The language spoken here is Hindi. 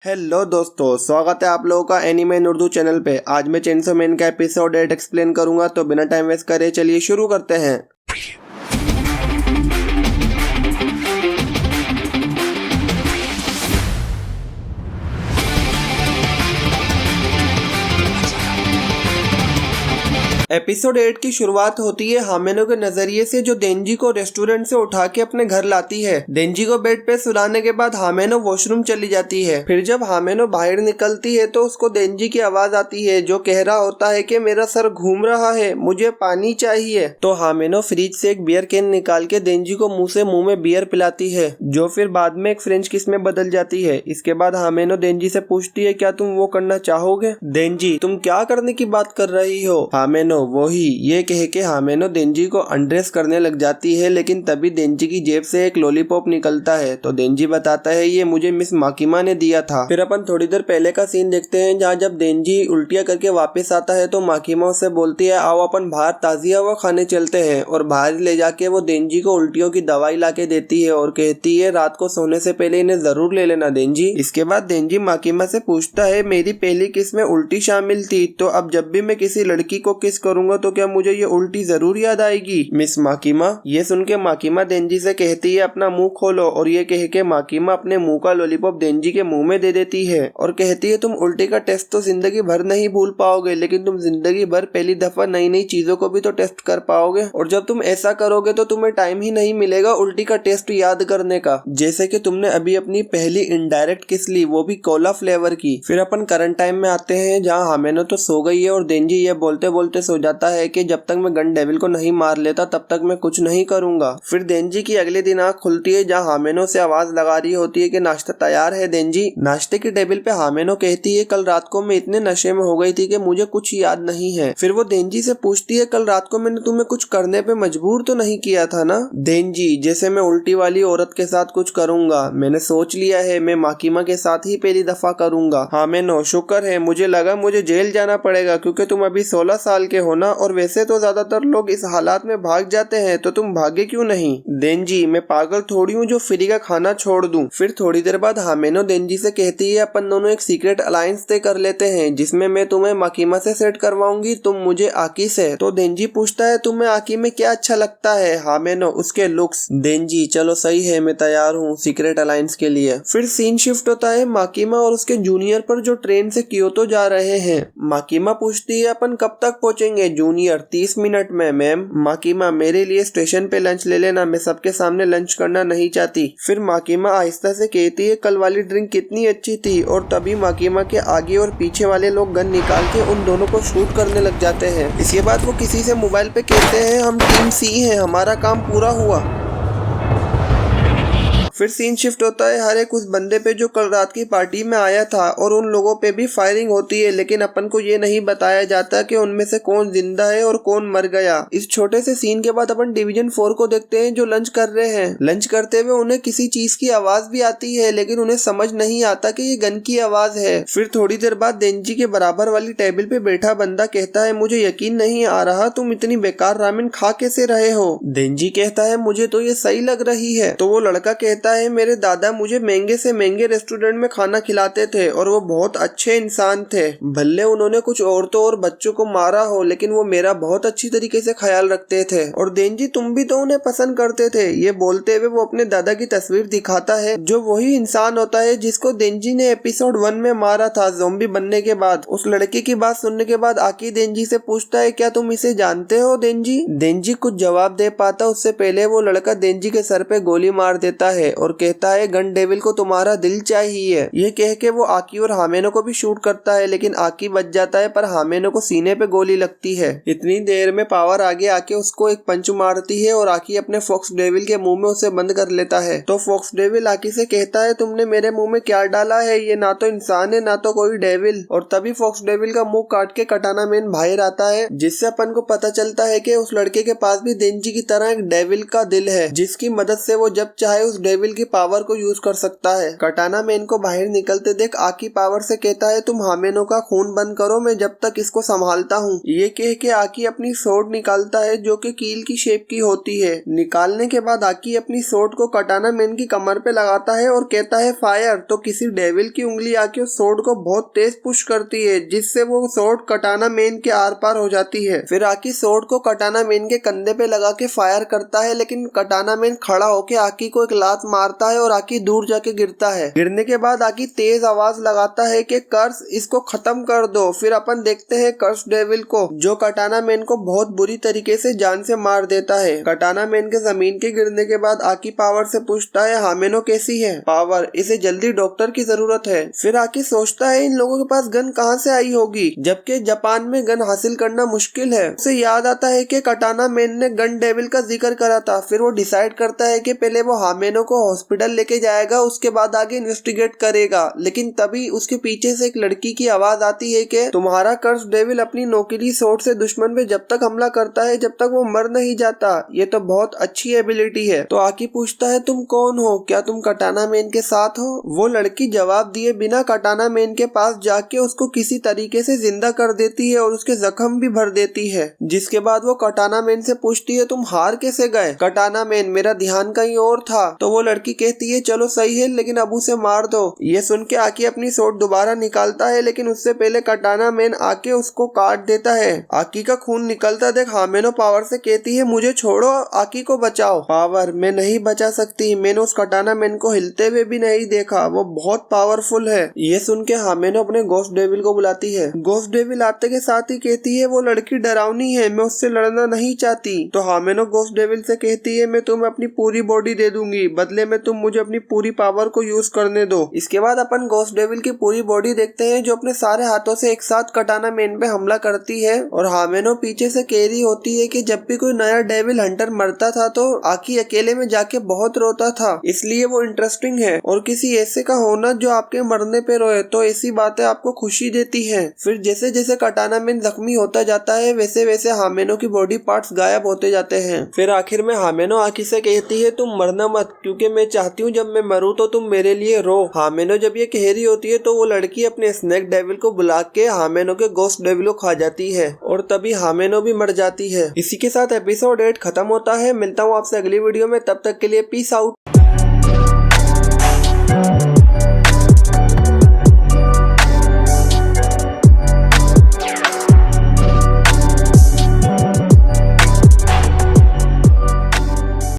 हेलो दोस्तों, स्वागत है आप लोगों का एनीमे इन उर्दू चैनल पे। आज मैं चेनसो मैन का एपिसोड 8 एक्सप्लेन करूंगा, तो बिना टाइम वेस्ट करे चलिए शुरू करते हैं। एपिसोड 8 की शुरुआत होती है हामेनो के नजरिए से, जो देंजी को रेस्टोरेंट से उठा के अपने घर लाती है। देंजी को बेड पे सुलाने के बाद हामेनो वॉशरूम चली जाती है। फिर जब हामेनो बाहर निकलती है तो उसको देंजी की आवाज आती है, जो कह रहा होता है कि मेरा सर घूम रहा है, मुझे पानी चाहिए। तो हामेनो फ्रिज से एक बियर कैन निकाल के देंजी को मुंह में बियर पिलाती है, जो फिर बाद में एक फ्रेंच किस में बदल जाती है। इसके बाद हामेनो देंजी से पूछती है, क्या तुम वो करना चाहोगे? देंजी, तुम क्या करने की बात कर रही हो? हामेनो, वही, ये कह के हामेनो देंजी को अनड्रेस करने लग जाती है, लेकिन तभी देंजी की जेब से एक लॉलीपॉप निकलता है। तो देंजी बताता है, ये मुझे मिस माकिमा ने दिया था। फिर अपन थोड़ी देर पहले का सीन देखते हैं, जहाँ जब देंजी उल्टियाँ करके वापस आता है तो माकिमा उससे बोलती है, आओ अपन बाहर ताज़ी हवा खाने चलते हैं। और बाहर ले जाके वो देंजी को उल्टियों की दवाई ला के देती है और कहती है, रात को सोने से पहले इन्हें जरूर ले लेना देंजी। इसके बाद देंजी माकिमा से पूछता है, मेरी पहली किस में उल्टी शामिल थी, तो अब जब भी मैं किसी लड़की को किस करूंगा तो क्या मुझे ये उल्टी जरूर याद आएगी मिस माकिमा? ये सुन के माकिमा देंजी से कहती है, अपना मुंह खोलो। और ये कह के माकिमा अपने मुंह का लॉलीपॉप देंजी के मुंह में दे देती है और कहती है, तुम उल्टी का टेस्ट तो जिंदगी भर नहीं भूल पाओगे, लेकिन तुम जिंदगी भर पहली दफा नई नई चीजों को भी तो टेस्ट कर पाओगे। और जब तुम ऐसा करोगे तो तुम्हें टाइम ही नहीं मिलेगा उल्टी का टेस्ट याद करने का, जैसे कि तुमने अभी अपनी पहली इनडायरेक्ट किस ली, वो भी कोला फ्लेवर की। फिर अपन करंट टाइम में आते हैं, जहाँ हामेनो तो सो गई है और देंजी ये बोलते बोलते सो जाता है कि जब तक मैं गन डेविल को नहीं मार लेता तब तक मैं कुछ नहीं करूंगा। फिर देंजी की अगले दिन आंख खुलती है, जहाँ हामेनो से आवाज लगा रही होती है कि नाश्ता तैयार है देंजी। नाश्ते की टेबल पे हामेनो कहती है, कल रात को मैं इतने नशे में हो गई थी कि मुझे कुछ याद नहीं है। फिर वो देंजी से पूछती है, कल रात को मैंने तुम्हें कुछ करने पे मजबूर तो नहीं किया था ना? देंजी, जैसे मैं उल्टी वाली औरत के साथ कुछ करूंगा, मैंने सोच लिया है, मैं माकिमा के साथ ही पहली दफा करूंगा। हामेनो, शुक्र है, मुझे लगा मुझे जेल जाना पड़ेगा, क्योंकि तुम अभी 16 साल के हो ना, और वैसे तो ज्यादातर लोग इस हालात में भाग जाते हैं, तो तुम भागे क्यों नहीं? देंजी, मैं पागल थोड़ी हूँ जो फ्री का खाना छोड़ दूं। फिर थोड़ी देर बाद हामेनो देंजी से कहती है, अपन दोनों एक सीक्रेट अलायंस तय कर लेते हैं, जिसमें मैं तुम्हें माकिमा से सेट करवाऊंगी, तुम मुझे आकी से। तो देंजी पूछता है, तुम्हें आकी में क्या अच्छा लगता है? हामेनो, उसके लुक्स। देंजी, चलो सही है, मैं तैयार हूँ सीक्रेट अलायंस के लिए। फिर सीन शिफ्ट होता है माकिमा और उसके जूनियर पर, जो ट्रेन से क्योतो जा रहे हैं। माकिमा पूछती है, अपन कब तक पहुंचेंगे? जूनियर, 30 मिनट में मैम। माकिमा, मेरे लिए स्टेशन पे लंच ले लेना, मैं सबके सामने लंच करना नहीं चाहती। फिर माकिमा आहिस्ता से कहती है, कल वाली ड्रिंक कितनी अच्छी थी। और तभी माकिमा के आगे और पीछे वाले लोग गन निकाल के उन दोनों को शूट करने लग जाते हैं। इसके बाद वो किसी से मोबाइल पे कहते हैं, हम टीम सी हैं, हमारा काम पूरा हुआ। फिर सीन शिफ्ट होता है हर एक उस बंदे पे जो कल रात की पार्टी में आया था, और उन लोगों पे भी फायरिंग होती है, लेकिन अपन को ये नहीं बताया जाता कि उनमें से कौन जिंदा है और कौन मर गया। इस छोटे से सीन के बाद अपन डिवीजन 4 को देखते हैं, जो लंच कर रहे हैं। लंच करते हुए उन्हें किसी चीज की आवाज भी आती है, लेकिन उन्हें समझ नहीं आता कि ये गन की आवाज है। फिर थोड़ी देर बाद देंजी के बराबर वाली टेबल पे बैठा बंदा कहता है, मुझे यकीन नहीं आ रहा तुम इतनी बेकार रामेन खा कैसे रहे हो? देंजी कहता है, मुझे तो ये सही लग रही है। तो वो लड़का कहता है, मेरे दादा मुझे महंगे से महंगे रेस्टोरेंट में खाना खिलाते थे और वो बहुत अच्छे इंसान थे। भले उन्होंने कुछ औरतों और बच्चों को मारा हो, लेकिन वो मेरा बहुत अच्छी तरीके से ख्याल रखते थे। और देंजी, तुम भी तो उन्हें पसंद करते थे। ये बोलते हुए वो अपने दादा की तस्वीर दिखाता है, जो वही इंसान होता है जिसको देंजी ने एपिसोड 1 में मारा था ज़ॉम्बी बनने के बाद। उस लड़के की बात सुनने के बाद आकी देंजी से पूछता है, क्या तुम इसे जानते हो देंजी? देंजी कुछ जवाब दे पाता उससे पहले वो लड़का देंजी के सर पे गोली मार देता है और कहता है, गन डेविल को तुम्हारा दिल चाहिए। ये कह के वो आकी और हामेनो को भी शूट करता है, लेकिन आकी बच जाता है, पर हामेनो को सीने पे गोली लगती है। इतनी देर में पावर आगे आके उसको एक पंच मारती है और आकी अपने फॉक्स डेविल के मुंह में उसे बंद कर लेता है। तो फॉक्स डेविल आकी से कहता है, तुमने मेरे मुंह में क्या डाला है? ये ना तो इंसान है ना तो कोई डेविल। और तभी फॉक्स डेविल का मुंह काट के कटाना मैन बाहर आता है, जिससे अपन को पता चलता है कि उस लड़के के पास भी देंजी की तरह एक डेविल का दिल है, जिसकी मदद से वो जब चाहे उस डेविल डेविल की पावर को यूज कर सकता है। कटाना मैन को बाहर निकलते देख आकी पावर से कहता है तुम हामेनो का खून बंद करो, मैं जब तक इसको संभालता हूँ। ये कह के आकी अपनी सोर्ड निकालता है जो कि कील की शेप की होती है। निकालने के बाद आकी अपनी सोर्ड को कटाना मैन की कमर पे लगाता है और कहता है फायर। तो किसी डेविल की उंगली आके उस सोर्ड को बहुत तेज पुश करती है जिससे वो सोर्ड कटाना मैन के आर पार हो जाती है। फिर आकी सोर्ड को कटाना मैन के कंधे पे लगा के फायर करता है, लेकिन कटाना मैन खड़ा होके आकी को एक लात मारता है और आकी दूर जाके गिरता है। गिरने के बाद आकी तेज आवाज लगाता है कि कर्स, इसको खत्म कर दो। फिर अपन देखते हैं कर्स डेविल को जो कटाना मैन को बहुत बुरी तरीके से जान से मार देता है। कटाना मैन के जमीन के गिरने के बाद आकी पावर से पूछता है हामेनो कैसी है? पावर, इसे जल्दी डॉक्टर की जरूरत है। फिर आकी सोचता है इन लोगों के पास गन कहाँ से आई होगी जबकि जापान में गन हासिल करना मुश्किल है। उसे याद आता है कि कटाना मैन ने गन डेविल का जिक्र करा था। फिर वो डिसाइड करता है कि पहले वो हामेनो को हॉस्पिटल लेके जाएगा, उसके बाद आगे इन्वेस्टिगेट करेगा। लेकिन तभी उसके पीछे से एक लड़की की आवाज आती है कि तुम्हारा कर्स डेविल अपनी नोकीली सोर्ड से दुश्मन पे जब तक हमला करता है जब तक वो मर नहीं जाता। ये तो बहुत अच्छी एबिलिटी है। तो आकी पूछता है तुम कौन हो, क्या तुम कटाना मैन के साथ हो? वो लड़की जवाब दिए बिना कटाना मैन के पास जाके उसको किसी तरीके से जिंदा कर देती है और उसके जख्म भी भर देती है। जिसके बाद वो कटाना मैन से पूछती है तुम हार कैसे गए? कटाना मैन, मेरा ध्यान कहीं और था। तो वो लड़की कहती है चलो सही है लेकिन अब उसे मार दो। ये सुन के आकी अपनी सोर्ड दोबारा निकालता है, लेकिन उससे पहले कटाना मैन आके उसको काट देता है। आकी का खून निकलता देख हामेनो पावर से कहती है मुझे छोड़ो, आकी को बचाओ। पावर, मैं नहीं बचा सकती। मैंने उस कटाना मैन को हिलते हुए भी नहीं देखा, वो बहुत पावरफुल है। ये सुन के हामेनो अपने गोस्ट डेविल को बुलाती है। गोस्ट डेविल आते के साथ ही कहती है वो लड़की डरावनी है, मैं उससे लड़ना नहीं चाहती। तो हामेनो गोस्ट डेविल से कहती है मैं तुम्हें अपनी पूरी बॉडी दे दूंगी, बदले में तुम मुझे अपनी पूरी पावर को यूज करने दो। इसके बाद अपन गोस्ट डेविल की पूरी बॉडी देखते हैं जो अपने सारे हाथों से एक साथ कटाना मैन पे हमला करती है। और हामेनो पीछे से कह रही होती है कि जब भी कोई नया डेविल हंटर मरता था तो आकी अकेले में जाके बहुत रोता था, इसलिए वो इंटरेस्टिंग है। और किसी ऐसे का होना जो आपके मरने पे रोए तो ऐसी बातें आपको खुशी देती है। फिर जैसे जैसे कटाना मैन जख्मी होता जाता है वैसे वैसे हामेनो की बॉडी पार्ट्स गायब होते जाते हैं। फिर आखिर में हामेनो आकी से कहती है तुम मरना मत, क्योंकि मैं चाहती हूँ जब मैं मरूँ तो तुम मेरे लिए रो। हामेनो जब ये कह रही होती है तो वो लड़की अपने स्नेक डेविल को बुला के हामेनो के गोस्ट डेविल को खा जाती है और तभी हामेनो भी मर जाती है। इसी के साथ एपिसोड 8 खत्म होता है। मिलता हूँ आपसे अगली वीडियो में, तब तक के लिए पीस आउट।